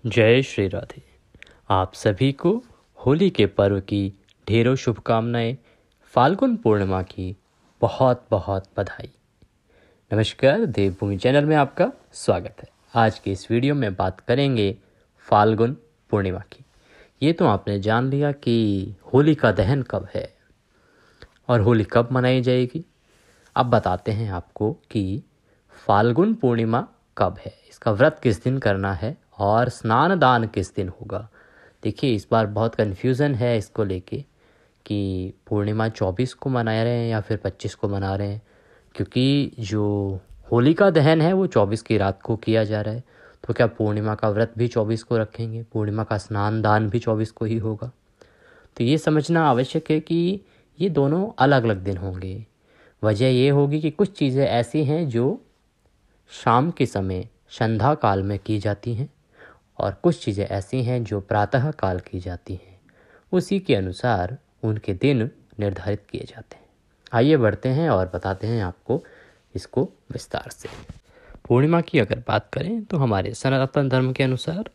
जय श्री राधे। आप सभी को होली के पर्व की ढेरों शुभकामनाएं। फाल्गुन पूर्णिमा की बहुत बहुत बधाई। नमस्कार, देवभूमि चैनल में आपका स्वागत है। आज के इस वीडियो में बात करेंगे फाल्गुन पूर्णिमा की। ये तो आपने जान लिया कि होली का दहन कब है और होली कब मनाई जाएगी। अब बताते हैं आपको कि फाल्गुन पूर्णिमा कब है, इसका व्रत किस दिन करना है और स्नान दान किस दिन होगा। देखिए, इस बार बहुत कन्फ्यूज़न है इसको लेके कि पूर्णिमा 24 को मना रहे हैं या फिर 25 को मना रहे हैं, क्योंकि जो होली का दहन है वो 24 की रात को किया जा रहा है। तो क्या पूर्णिमा का व्रत भी 24 को रखेंगे? पूर्णिमा का स्नान दान भी 24 को ही होगा? तो ये समझना आवश्यक है कि ये दोनों अलग अलग दिन होंगे। वजह ये होगी कि कुछ चीज़ें ऐसी हैं जो शाम के समय संध्या काल में की जाती हैं और कुछ चीज़ें ऐसी हैं जो प्रातः काल की जाती हैं। उसी के अनुसार उनके दिन निर्धारित किए जाते हैं। आइए बढ़ते हैं और बताते हैं आपको इसको विस्तार से। पूर्णिमा की अगर बात करें तो हमारे सनातन धर्म के अनुसार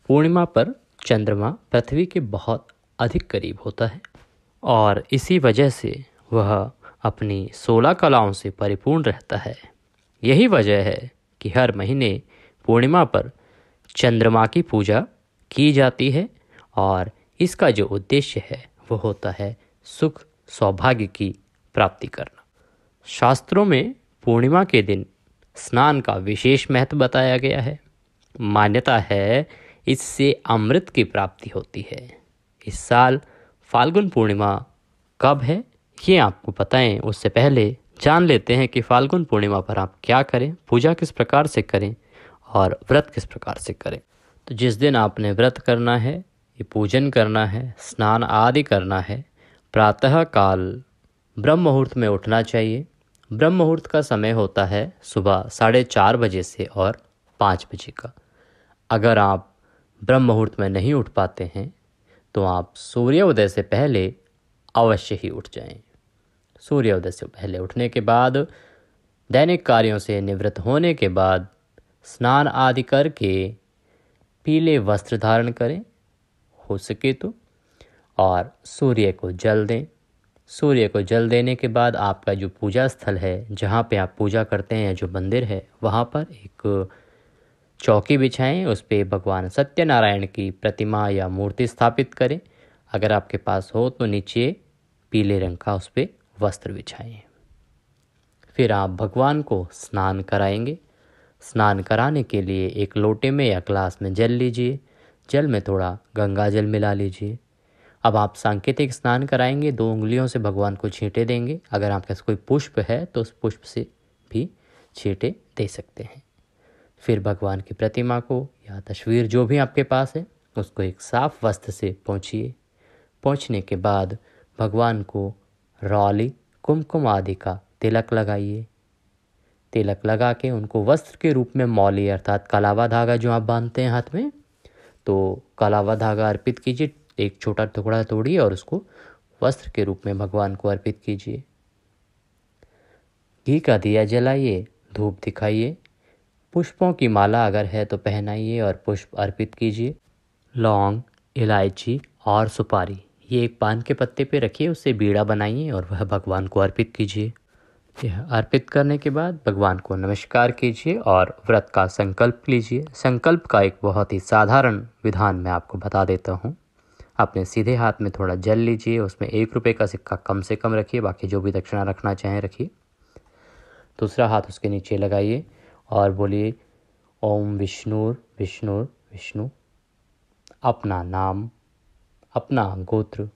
पूर्णिमा पर चंद्रमा पृथ्वी के बहुत अधिक करीब होता है और इसी वजह से वह अपनी 16 कलाओं से परिपूर्ण रहता है। यही वजह है कि हर महीने पूर्णिमा पर चंद्रमा की पूजा की जाती है और इसका जो उद्देश्य है वो होता है सुख सौभाग्य की प्राप्ति करना। शास्त्रों में पूर्णिमा के दिन स्नान का विशेष महत्व बताया गया है। मान्यता है इससे अमृत की प्राप्ति होती है। इस साल फाल्गुन पूर्णिमा कब है ये आपको बताएं उससे पहले जान लेते हैं कि फाल्गुन पूर्णिमा पर आप क्या करें, पूजा किस प्रकार से करें और व्रत किस प्रकार से करें। तो जिस दिन आपने व्रत करना है, ये पूजन करना है, स्नान आदि करना है, प्रातः काल ब्रह्म मुहूर्त में उठना चाहिए। ब्रह्म मुहूर्त का समय होता है सुबह 4:30 बजे से और 5 बजे का। अगर आप ब्रह्म मुहूर्त में नहीं उठ पाते हैं तो आप सूर्योदय से पहले अवश्य ही उठ जाएं। सूर्योदय से पहले उठने के बाद दैनिक कार्यों से निवृत्त होने के बाद स्नान आदि करके पीले वस्त्र धारण करें हो सके तो, और सूर्य को जल दें। सूर्य को जल देने के बाद आपका जो पूजा स्थल है, जहाँ पे आप पूजा करते हैं, जो मंदिर है, वहाँ पर एक चौकी बिछाएं। उस पर भगवान सत्यनारायण की प्रतिमा या मूर्ति स्थापित करें। अगर आपके पास हो तो नीचे पीले रंग का उस पर वस्त्र बिछाएं। फिर आप भगवान को स्नान कराएंगे। स्नान कराने के लिए एक लोटे में या ग्लास में जल लीजिए। जल में थोड़ा गंगा जल मिला लीजिए। अब आप सांकेतिक स्नान कराएंगे, 2 उंगलियों से भगवान को छींटे देंगे। अगर आपके पास कोई पुष्प है तो उस पुष्प से भी छींटे दे सकते हैं। फिर भगवान की प्रतिमा को या तस्वीर जो भी आपके पास है उसको एक साफ वस्त्र से पोंछिए। पोंछने के बाद भगवान को रौली, कुमकुम आदि का तिलक लगाइए। तिलक लगा के उनको वस्त्र के रूप में मौली अर्थात कलावा धागा जो आप बांधते हैं हाथ में, तो कलावा धागा अर्पित कीजिए। एक छोटा टुकड़ा तोड़िए और उसको वस्त्र के रूप में भगवान को अर्पित कीजिए। घी का दिया जलाइए, धूप दिखाइए, पुष्पों की माला अगर है तो पहनाइए और पुष्प अर्पित कीजिए। लौंग, इलायची और सुपारी ये एक पान के पत्ते पे रखिए, उससे बीड़ा बनाइए और वह भगवान को अर्पित कीजिए। यह अर्पित करने के बाद भगवान को नमस्कार कीजिए और व्रत का संकल्प लीजिए। संकल्प का एक बहुत ही साधारण विधान मैं आपको बता देता हूँ। अपने सीधे हाथ में थोड़ा जल लीजिए, उसमें 1 रुपये का सिक्का कम से कम रखिए, बाकी जो भी दक्षिणा रखना चाहें रखिए। दूसरा हाथ उसके नीचे लगाइए और बोलिए ओम विष्णुर विष्णुर विष्णु। अपना नाम, अपना गोत्र,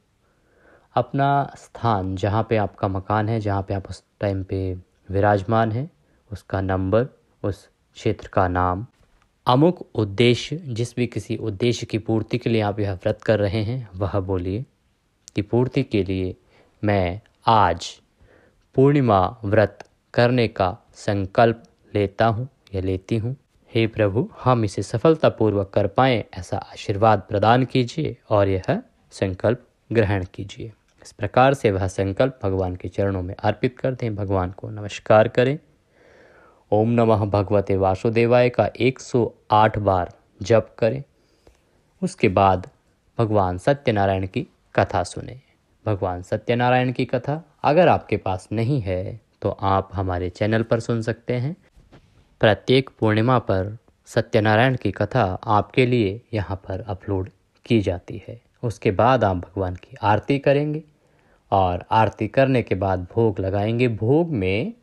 अपना स्थान जहाँ पे आपका मकान है, जहाँ पे आप उस टाइम पे विराजमान हैं, उसका नंबर, उस क्षेत्र का नाम, अमुक उद्देश्य, जिस भी किसी उद्देश्य की पूर्ति के लिए आप यह व्रत कर रहे हैं वह बोलिए कि पूर्ति के लिए मैं आज पूर्णिमा व्रत करने का संकल्प लेता हूँ या लेती हूँ। हे प्रभु, हम इसे सफलतापूर्वक कर पाएँ ऐसा आशीर्वाद प्रदान कीजिए और यह संकल्प ग्रहण कीजिए। इस प्रकार से वह संकल्प भगवान के चरणों में अर्पित कर दें। भगवान को नमस्कार करें। ओम नमः भगवते वासुदेवाय का 108 बार जप करें। उसके बाद भगवान सत्यनारायण की कथा सुने। भगवान सत्यनारायण की कथा अगर आपके पास नहीं है तो आप हमारे चैनल पर सुन सकते हैं। प्रत्येक पूर्णिमा पर सत्यनारायण की कथा आपके लिए यहाँ पर अपलोड की जाती है। उसके बाद आप भगवान की आरती करेंगे और आरती करने के बाद भोग लगाएंगे। भोग में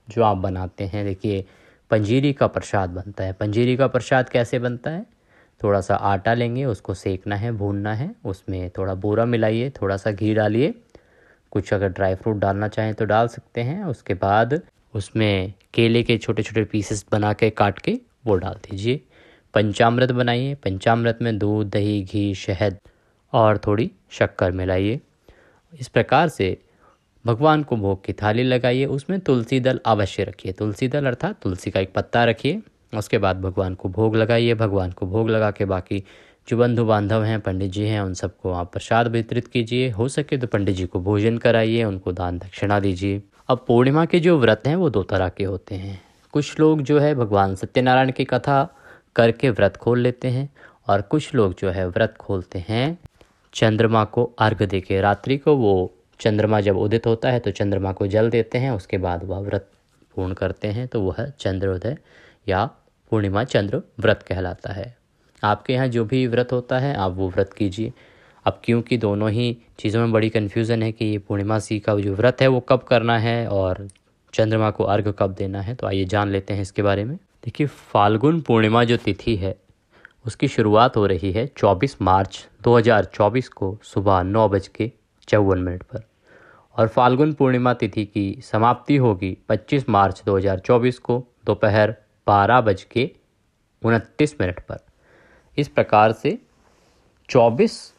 जो आप बनाते हैं, देखिए पंजीरी का प्रसाद बनता है। पंजीरी का प्रसाद कैसे बनता है? थोड़ा सा आटा लेंगे, उसको सेकना है, भूनना है, उसमें थोड़ा बूरा मिलाइए, थोड़ा सा घी डालिए, कुछ अगर ड्राई फ्रूट डालना चाहें तो डाल सकते हैं। उसके बाद उसमें केले के छोटे छोटे पीसेस बना के काट के वो डाल दीजिए। पंचामृत बनाइए। पंचामृत में दूध, दही, घी, शहद और थोड़ी शक्कर मिलाइए। इस प्रकार से भगवान को भोग की थाली लगाइए। उसमें तुलसी दल अवश्य रखिए। तुलसी दल अर्थात तुलसी का एक पत्ता रखिए। उसके बाद भगवान को भोग लगाइए। भगवान को भोग लगा के बाकी जो बंधु बांधव हैं, पंडित जी हैं, उन सबको आप प्रसाद वितरित कीजिए। हो सके तो पंडित जी को भोजन कराइए, उनको दान दक्षिणा दीजिए। अब पूर्णिमा के जो व्रत हैं वो दो तरह के होते हैं। कुछ लोग जो है भगवान सत्यनारायण की कथा करके व्रत खोल लेते हैं और कुछ लोग जो है व्रत खोलते हैं चंद्रमा को अर्घ्य देके। रात्रि को वो चंद्रमा जब उदित होता है तो चंद्रमा को जल देते हैं, उसके बाद वह व्रत पूर्ण करते हैं, तो वह चंद्रोदय या पूर्णिमा चंद्र व्रत कहलाता है। आपके यहाँ जो भी व्रत होता है आप वो व्रत कीजिए। अब क्योंकि दोनों ही चीज़ों में बड़ी कन्फ्यूज़न है कि ये पूर्णिमासी का जो व्रत है वो कब करना है और चंद्रमा को अर्घ्य कब देना है, तो आइए जान लेते हैं इसके बारे में। देखिए, फाल्गुन पूर्णिमा जो तिथि है उसकी शुरुआत हो रही है 24 मार्च 2024 को सुबह 9:54 पर और फाल्गुन पूर्णिमा तिथि की समाप्ति होगी 25 मार्च 2024 को दोपहर 12:29 पर। इस प्रकार से 24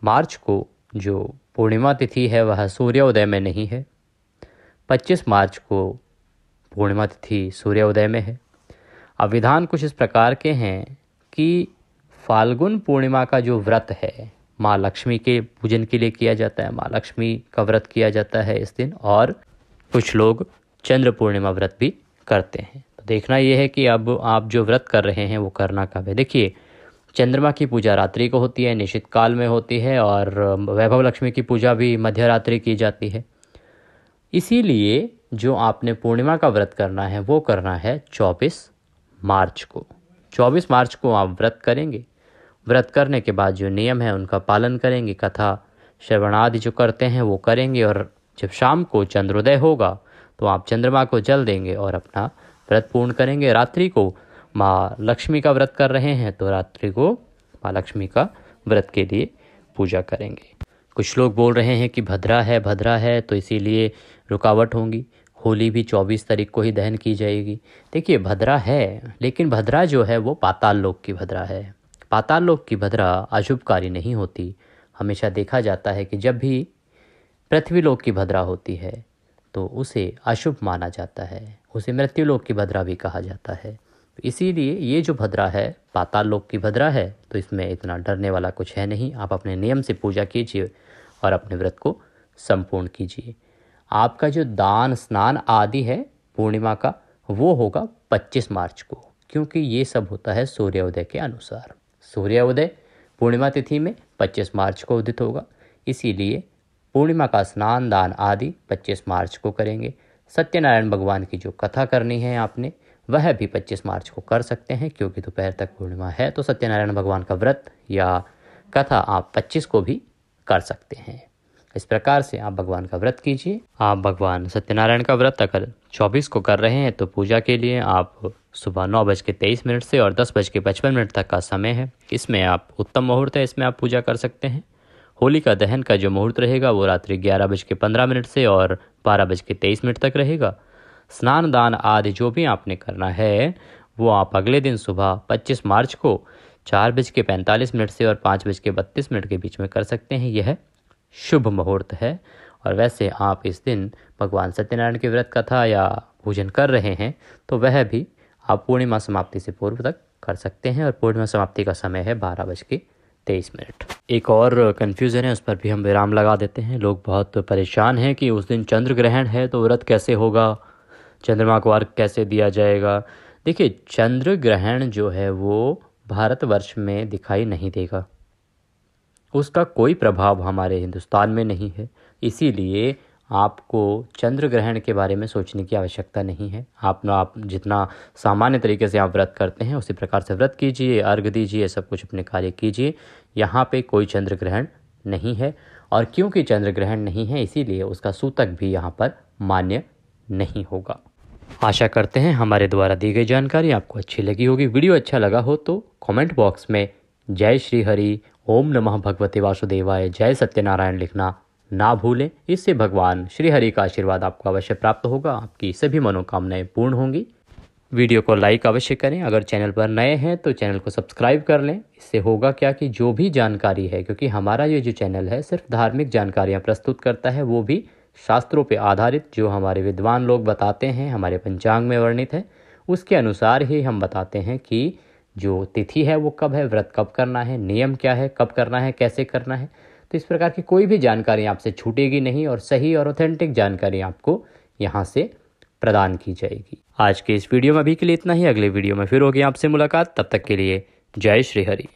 मार्च को जो पूर्णिमा तिथि है वह सूर्योदय में नहीं है। 25 मार्च को पूर्णिमा तिथि सूर्योदय में है। अब विधान कुछ इस प्रकार के हैं कि फाल्गुन पूर्णिमा का जो व्रत है माँ लक्ष्मी के पूजन के लिए किया जाता है। माँ लक्ष्मी का व्रत किया जाता है इस दिन, और कुछ लोग चंद्र पूर्णिमा व्रत भी करते हैं। तो देखना यह है कि अब आप जो व्रत कर रहे हैं वो करना कब है। देखिए, चंद्रमा की पूजा रात्रि को होती है, निश्चित काल में होती है, और वैभव लक्ष्मी की पूजा भी मध्य रात्रि की जाती है। इसीलिए जो आपने पूर्णिमा का व्रत करना है वो करना है 24 मार्च को। 24 मार्च को आप व्रत करेंगे। व्रत करने के बाद जो नियम है उनका पालन करेंगे, कथा श्रवण आदि जो करते हैं वो करेंगे, और जब शाम को चंद्रोदय होगा तो आप चंद्रमा को जल देंगे और अपना व्रत पूर्ण करेंगे। रात्रि को माँ लक्ष्मी का व्रत कर रहे हैं तो रात्रि को माँ लक्ष्मी का व्रत के लिए पूजा करेंगे। कुछ लोग बोल रहे हैं कि भद्रा है तो इसीलिए रुकावट होंगी। होली भी 24 तारीख को ही दहन की जाएगी। देखिए, भद्रा है, लेकिन भद्रा जो है वो पाताल लोक की भद्रा है। पाताल लोक की भद्रा अशुभकारी नहीं होती। हमेशा देखा जाता है कि जब भी पृथ्वी लोक की भद्रा होती है तो उसे अशुभ माना जाता है, उसे मृत्यु लोक की भद्रा भी कहा जाता है। इसीलिए ये जो भद्रा है पाताल लोक की भद्रा है, तो इसमें इतना डरने वाला कुछ है नहीं। आप अपने नियम से पूजा कीजिए और अपने व्रत को संपूर्ण कीजिए। आपका जो दान स्नान आदि है पूर्णिमा का वो होगा 25 मार्च को, क्योंकि ये सब होता है सूर्योदय के अनुसार। सूर्योदय पूर्णिमा तिथि में 25 मार्च को उदित होगा, इसीलिए पूर्णिमा का स्नान दान आदि 25 मार्च को करेंगे। सत्यनारायण भगवान की जो कथा करनी है आपने वह भी 25 मार्च को कर सकते हैं, क्योंकि दोपहर तक पूर्णिमा है, तो सत्यनारायण भगवान का व्रत या कथा आप 25 को भी कर सकते हैं। इस प्रकार से आप भगवान का व्रत कीजिए। आप भगवान सत्यनारायण का व्रत अगर 24 को कर रहे हैं तो पूजा के लिए आप सुबह 9:23 से और 10:55 तक का समय है। इसमें आप उत्तम मुहूर्त है, इसमें आप पूजा कर सकते हैं। होली का दहन का जो मुहूर्त रहेगा वो रात्रि 11:15 से और 12:23 तक रहेगा। स्नान दान आदि जो भी आपने करना है वो आप अगले दिन सुबह 25 मार्च को 4:45 से और 5:32 के बीच में कर सकते हैं। यह शुभ मुहूर्त है। और वैसे आप इस दिन भगवान सत्यनारायण की व्रत कथा या पूजन कर रहे हैं तो वह भी आप पूर्णिमा समाप्ति से पूर्व तक कर सकते हैं, और पूर्णिमा समाप्ति का समय है 12:23। एक और कन्फ्यूज़न है, उस पर भी हम विराम लगा देते हैं। लोग बहुत परेशान हैं कि उस दिन चंद्र ग्रहण है तो व्रत कैसे होगा, चंद्रमा को अर्घ कैसे दिया जाएगा। देखिए, चंद्र ग्रहण जो है वो भारतवर्ष में दिखाई नहीं देगा। उसका कोई प्रभाव हमारे हिंदुस्तान में नहीं है। इसीलिए आपको चंद्र ग्रहण के बारे में सोचने की आवश्यकता नहीं है। आप जितना सामान्य तरीके से आप व्रत करते हैं उसी प्रकार से व्रत कीजिए, अर्घ दीजिए, सब कुछ अपने कार्य कीजिए। यहाँ पे कोई चंद्र ग्रहण नहीं है, और क्योंकि चंद्र ग्रहण नहीं है इसीलिए उसका सूतक भी यहाँ पर मान्य नहीं होगा। आशा करते हैं हमारे द्वारा दी गई जानकारी आपको अच्छी लगी होगी। वीडियो अच्छा लगा हो तो कमेंट बॉक्स में जय श्री हरि, ओम नमः भगवते वासुदेवाय, जय सत्यनारायण लिखना ना भूलें। इससे भगवान श्री हरि का आशीर्वाद आपको अवश्य प्राप्त होगा, आपकी सभी मनोकामनाएं पूर्ण होंगी। वीडियो को लाइक अवश्य करें। अगर चैनल पर नए हैं तो चैनल को सब्सक्राइब कर लें। इससे होगा क्या कि जो भी जानकारी है, क्योंकि हमारा ये जो चैनल है सिर्फ धार्मिक जानकारियाँ प्रस्तुत करता है, वो भी शास्त्रों पे आधारित, जो हमारे विद्वान लोग बताते हैं, हमारे पंचांग में वर्णित है, उसके अनुसार ही हम बताते हैं कि जो तिथि है वो कब है, व्रत कब करना है, नियम क्या है, कब करना है, कैसे करना है। तो इस प्रकार की कोई भी जानकारी आपसे छूटेगी नहीं और सही और ऑथेंटिक जानकारी आपको यहाँ से प्रदान की जाएगी। आज के इस वीडियो में अभी के लिए इतना ही। अगले वीडियो में फिर होगी आपसे मुलाकात। तब तक के लिए जय श्री हरि।